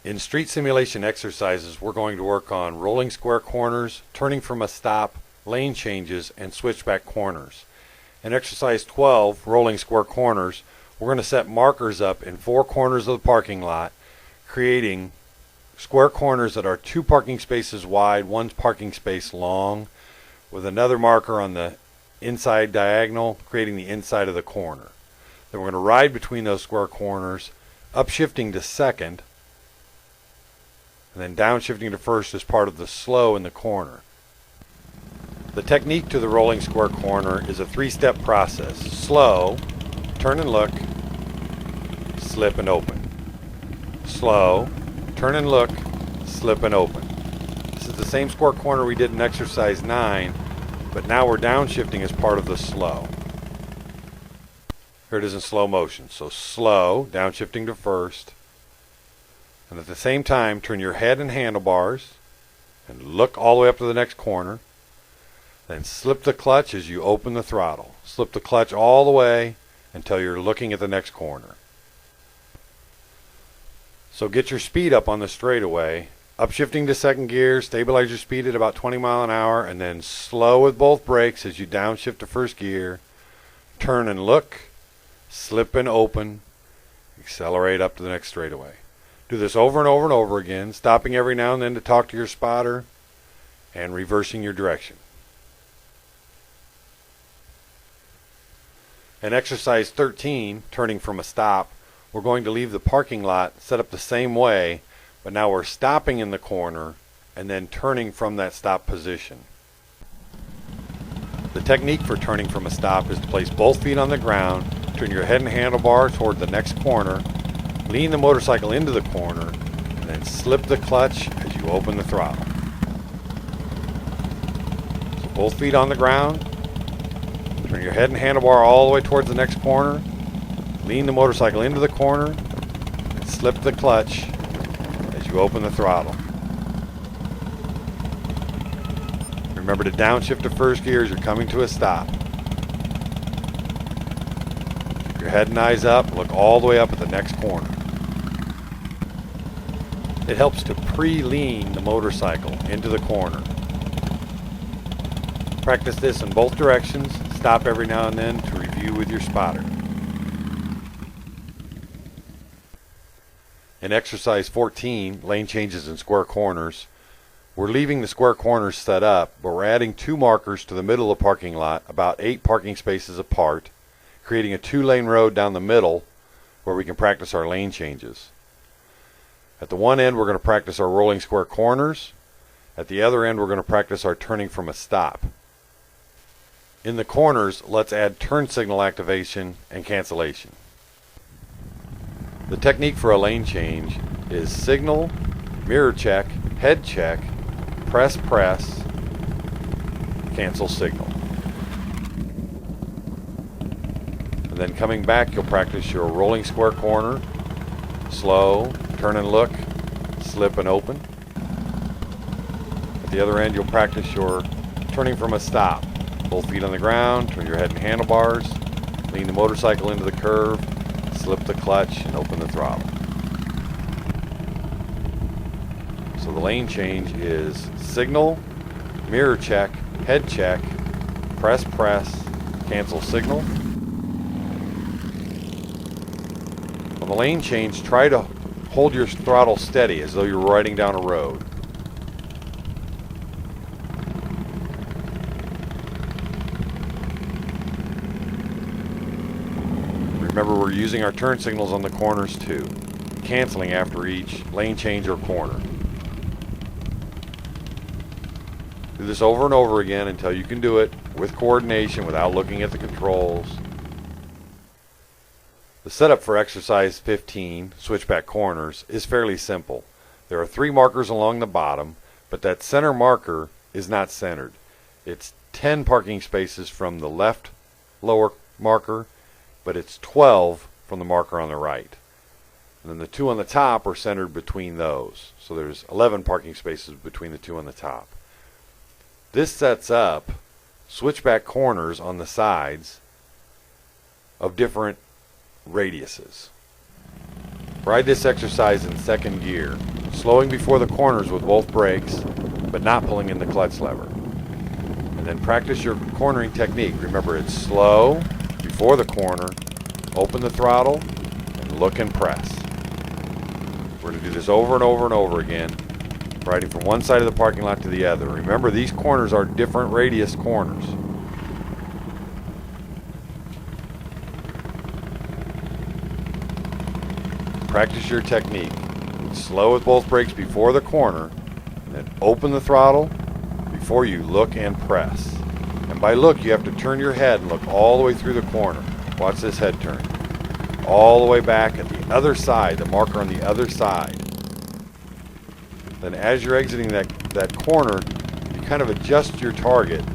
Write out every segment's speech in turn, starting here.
In street simulation exercises, we're going to work on rolling square corners, turning from a stop, lane changes, and switchback corners. In exercise 12, rolling square corners, we're going to set markers up in 4 corners of the parking lot, creating square corners that are 2 parking spaces wide, 1 parking space long, with another marker on the inside diagonal, creating the inside of the corner. Then we're going to ride between those square corners, upshifting to second, and then downshifting to first as part of the slow in the corner. The technique to the rolling square corner is a 3-step process. Slow, turn and look, slip and open. Slow, turn and look, slip and open. This is the same square corner we did in exercise 9, but now we're downshifting as part of the slow. Here it is in slow motion. So slow, downshifting to first, and at the same time turn your head and handlebars and look all the way up to the next corner. Then slip the clutch as you open the throttle. Slip the clutch all the way until you're looking at the next corner. So get your speed up on the straightaway. Upshifting to second gear, stabilize your speed at about 20 miles an hour, and then slow with both brakes as you downshift to first gear. Turn and look, slip and open, accelerate up to the next straightaway. Do this over and over and over again, stopping every now and then to talk to your spotter and reversing your direction. In exercise 13, turning from a stop, we're going to leave the parking lot set up the same way, but now we're stopping in the corner and then turning from that stop position. The technique for turning from a stop is to place both feet on the ground, turn your head and handlebar toward the next corner, lean the motorcycle into the corner, and then slip the clutch as you open the throttle. So both feet on the ground, turn your head and handlebar all the way towards the next corner, lean the motorcycle into the corner, and slip the clutch as you open the throttle. Remember to downshift to first gear as you're coming to a stop. Keep your head and eyes up, look all the way up at the next corner. It helps to pre-lean the motorcycle into the corner. Practice this in both directions. Stop every now and then to review with your spotter. In exercise 14, lane changes and square corners, we're leaving the square corners set up, but we're adding 2 markers to the middle of the parking lot, about 8 parking spaces apart, creating a 2-lane road down the middle where we can practice our lane changes. At the one end, we're going to practice our rolling square corners. At the other end, we're going to practice our turning from a stop. In the corners, let's add turn signal activation and cancellation. The technique for a lane change is signal, mirror check, head check, press, cancel signal. And then coming back, you'll practice your rolling square corner, slow, turn and look, slip and open. At the other end, you'll practice your turning from a stop. Both feet on the ground, turn your head and handlebars, lean the motorcycle into the curve, slip the clutch, and open the throttle. So the lane change is signal, mirror check, head check, press, cancel signal. On the lane change, try to hold your throttle steady as though you're riding down a road. Remember, we're using our turn signals on the corners too, canceling after each lane change or corner. Do this over and over again until you can do it with coordination without looking at the controls. The setup for exercise 15, switchback corners, is fairly simple. There are 3 markers along the bottom, but that center marker is not centered. It's 10 parking spaces from the left lower marker, but it's 12 from the marker on the right. And then the 2 on the top are centered between those. So there's 11 parking spaces between the 2 on the top. This sets up switchback corners on the sides of different radiuses. Ride this exercise in second gear, slowing before the corners with both brakes, but not pulling in the clutch lever. And then practice your cornering technique. Remember, it's slow before the corner, open the throttle, and look and press. We're going to do this over and over and over again, riding from one side of the parking lot to the other. Remember, these corners are different radius corners. Practice your technique. Slow with both brakes before the corner, and then open the throttle before you look and press. And by look, you have to turn your head and look all the way through the corner. Watch this head turn. All the way back at the other side, the marker on the other side. Then as you're exiting that corner, you kind of adjust your target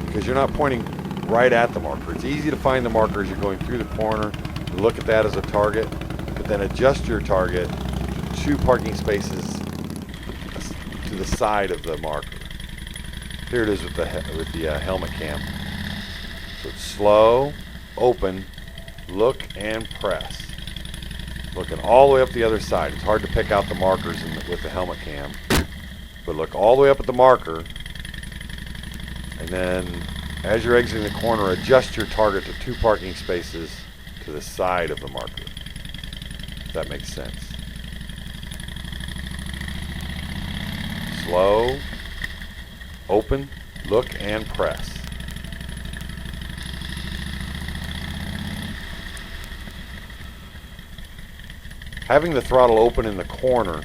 because you're not pointing right at the marker. It's easy to find the marker as you're going through the corner. Look at that as a target, but then adjust your target to 2 parking spaces to the side of the marker. Here it is with the helmet cam. So it's slow, open, look and press. Looking all the way up the other side. It's hard to pick out the markers with the helmet cam. But look all the way up at the marker. And then as you're exiting the corner, adjust your target to 2 parking spaces to the side of the marker. If that makes sense. Slow, open, look and press. Having the throttle open in the corner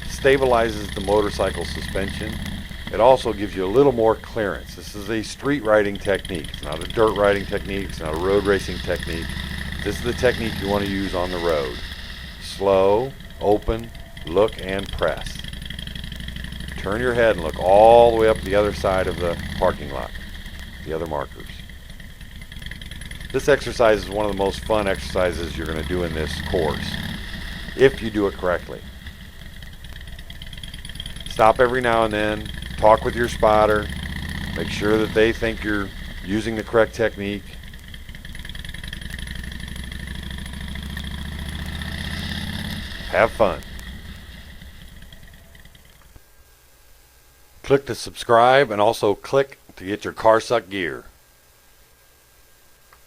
stabilizes the motorcycle suspension. It also gives you a little more clearance. This is a street riding technique. It's not a dirt riding technique. It's not a road racing technique. This is the technique you want to use on the road. Slow, open, look and press. Turn your head and look all the way up the other side of the parking lot, the other markers. This exercise is one of the most fun exercises you're going to do in this course, if you do it correctly. Stop every now and then, talk with your spotter, make sure that they think you're using the correct technique. Have fun. Click to subscribe and also click to get your car suck gear.